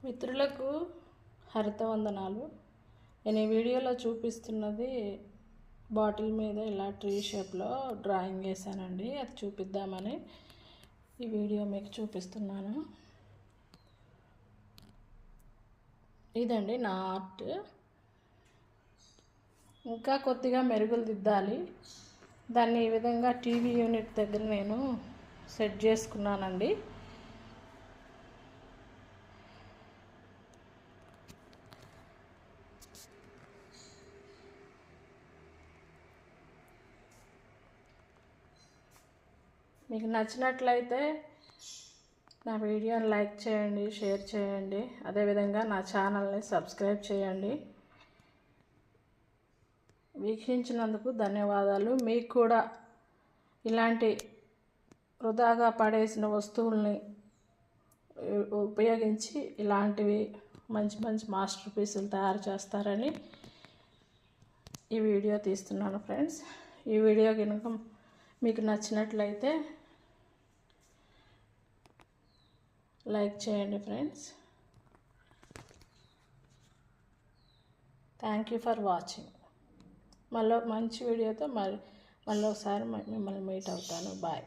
మిత్రులకు హరితవందనాలు. నేను ఈ వీడియోలో చూపిస్తున్నది బాటిల్ మీద ఇలా ట్రీ షేప్లో డ్రాయింగ్ వేసానండి. అది చూపిద్దామని ఈ వీడియో మీకు చూపిస్తున్నాను. ఇదండి నా ఆర్ట్. ఇంకా కొద్దిగా మెరుగులు దిద్దాలి. దాన్ని ఈ విధంగా టీవీ యూనిట్ దగ్గర నేను సెట్ చేసుకున్నానండి. మీకు నచ్చినట్లయితే నా వీడియోని లైక్ చేయండి, షేర్ చేయండి. అదేవిధంగా నా ఛానల్ని సబ్స్క్రైబ్ చేయండి. వీక్షించినందుకు ధన్యవాదాలు. మీకు కూడా ఇలాంటి వృధాగా పడేసిన వస్తువుల్ని ఉపయోగించి ఇలాంటివి మంచి మంచి మాస్టర్ పీసులు తయారు చేస్తారని ఈ వీడియో తీస్తున్నాను ఫ్రెండ్స్. ఈ వీడియో కనుక మీకు నచ్చినట్లయితే లైక్ చేయండి friends. Thank you for watching. మళ్ళీ మంచి వీడియోతో మళ్ళీ ఒకసారి మిమ్మల్ని మీట్ అవుతాను. బాయ్.